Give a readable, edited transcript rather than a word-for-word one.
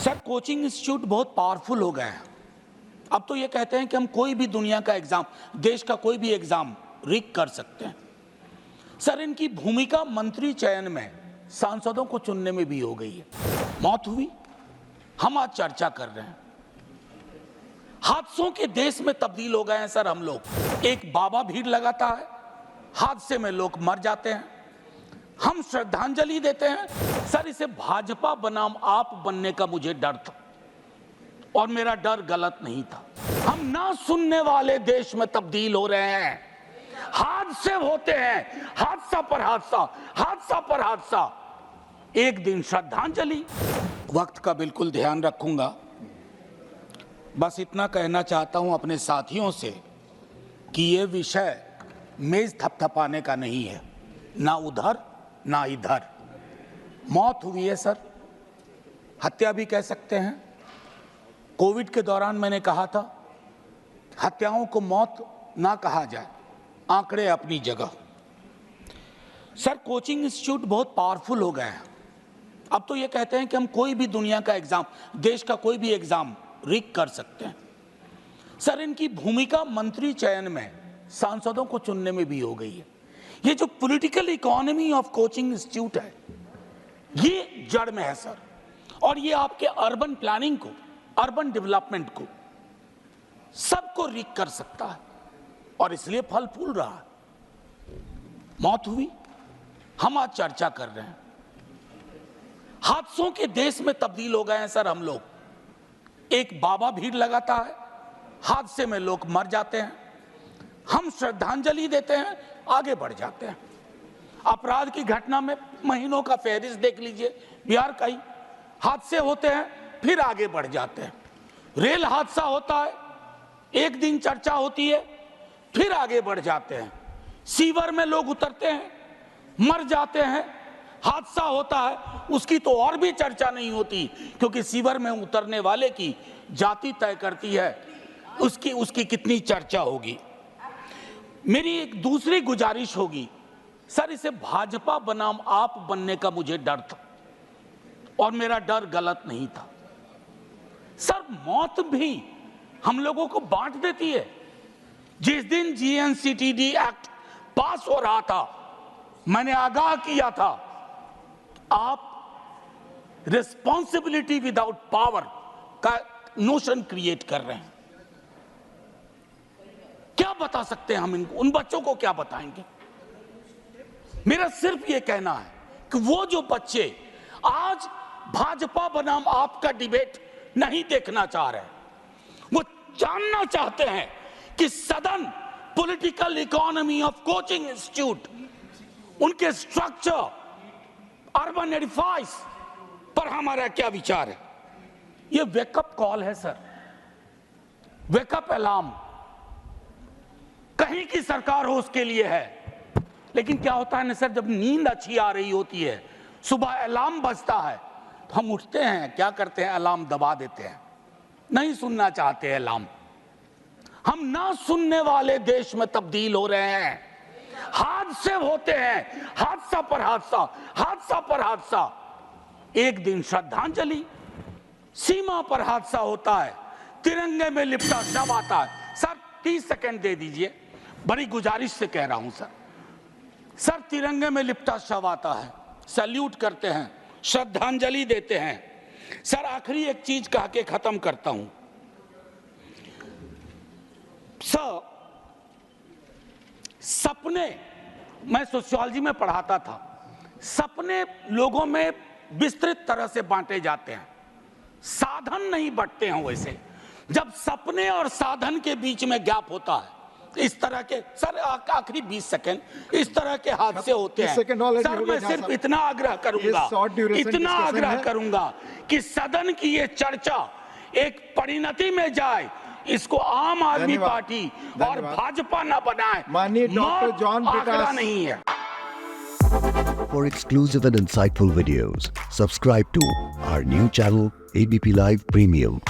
Sir coaching institute बहुत powerful हो गए हैं। अब तो ये कहते हैं कि हम कोई भी दुनिया का एग्जाम, देश का कोई भी एग्जाम रिग कर सकते हैं। सर इनकी भूमिका मंत्री चयन में, सांसदों को चुनने में भी हो गई है। मौत हुई, हम आज चर्चा कर रहे हैं। हादसों के देश में तब्दील हो गए हैं सर हम लोग। एक बाबा भीड़ लगाता है, हादसे में लोग मर जाते हैं, हम श्रद्धांजलि देते हैं। सर इसे भाजपा बनाम आप बनने का मुझे डर था, और मेरा डर गलत नहीं था। हम ना सुनने वाले देश में तब्दील हो रहे हैं। हादसे होते हैं, हादसा पर हादसा, हादसा पर हादसा। एक दिन श्रद्धांजलि। वक्त का बिल्कुल ध्यान रखूंगा। बस इतना कहना चाहता हूं अपने साथियों से कि यह विषय मेज थपथपाने का नहीं है, ना उधर ना इधर। मौत हुई है सर, हत्या भी कह सकते हैं। कोविड के दौरान मैंने कहा था हत्याओं को मौत ना कहा जाए, आंकड़े अपनी जगह। सर कोचिंग इंस्टीट्यूट बहुत पावरफुल हो गए हैं। अब तो ये कहते हैं कि हम कोई भी दुनिया का एग्जाम, देश का कोई भी एग्जाम रिग कर सकते हैं। सर इनकी भूमिका मंत्री चयन में, सांसदों को चुनने में भी हो गई है। ये जो political economy of coaching institute है, ये जड़ में है सर। और ये आपके अर्बन प्लानिंग को, अर्बन डेवलपमेंट को, सबको रिग कर सकता है, और इसलिए फल फूल रहा है। मौत हुई, हम आज चर्चा कर रहे हैं। हादसों के देश में तब्दील हो गए हैं सर हम लोग। एक बाबा भीड़ लगाता है, हादसे में लोग मर जाते हैं, हम श्रद्धांजलि देते हैं, आगे बढ़ जाते हैं। अपराध की घटना में महीनों का फहरिस्त देख लीजिए, बिहार का ही। हादसे होते हैं, फिर आगे बढ़ जाते हैं। रेल हादसा होता है, एक दिन चर्चा होती है, फिर आगे बढ़ जाते हैं। सीवर में लोग उतरते हैं, मर जाते हैं, हादसा होता है, उसकी तो और भी चर्चा नहीं होती, क्योंकि सीवर में उतरने वाले की जाति तय करती है उसकी कितनी चर्चा होगी। मेरी एक दूसरी गुजारिश होगी, सर इसे भाजपा बनाम आप बनने का मुझे डर था, और मेरा डर गलत नहीं था। सर मौत भी हम लोगों को बांट देती है। जिस दिन जीएनसीटीडी एक्ट पास हो रहा था, मैंने आगाह किया था, आप रिस्पॉन्सिबिलिटी विदाउट पावर का नोशन क्रिएट कर रहे हैं। क्या बता सकते हैं हम इनको, उन बच्चों को क्या बताएंगे? मेरा सिर्फ ये कहना है कि वो जो बच्चे आज भाजपा बनाम आपका डिबेट नहीं देखना चाह रहे, वो जानना चाहते हैं कि सदन, political economy of coaching institute, उनके स्ट्रक्चर, अर्बन एडिफाइस पर हमारा क्या विचार है। ये वेकअप कॉल है सर, वेकअप अलार्म। कहीं की सरकार हो उसके लिए है, लेकिन क्या होता है ना सर, जब नींद अच्छी आ रही होती है, सुबह अलार्म बजता है, तो हम उठते हैं, क्या करते हैं, अलार्म दबा देते हैं, नहीं सुनना चाहते हैं अलार्म। हम ना सुनने वाले देश में तब्दील हो रहे हैं। हादसे होते हैं, हादसा पर हादसा, हादसा पर हादसा। एक दिन श्रद्धांजलि। सीमा पर हादसा होता है, तिरंगे में लिपटा शव आता है। सर 30 सेकंड दे दीजिए, बड़ी गुजारिश से कह रहा हूं सर। सर तिरंगे में लिपटा शव आता है, सैल्यूट करते हैं, श्रद्धांजलि देते हैं। सर आखिरी एक चीज कह के खत्म करता हूं सर। सपने, मैं सोशियोलॉजी में पढ़ाता था, सपने लोगों में विस्तृत तरह से बांटे जाते हैं, साधन नहीं बंटते हैं वैसे। जब सपने और साधन के बीच में गैप होता है, इस तरह के सर आखिरी 20 सेकंड, इस तरह के हादसे होते हैं। सर मैं सिर्फ इतना आग्रह करूंगा कि सदन की ये चर्चा एक परिणति में जाए, इसको आम आदमी पार्टी और भाजपा ना बनाए। माननीय डॉक्टर जॉन आंकड़ा नहीं है। For exclusive and insightful videos, subscribe to our new channel ABP Live Premium.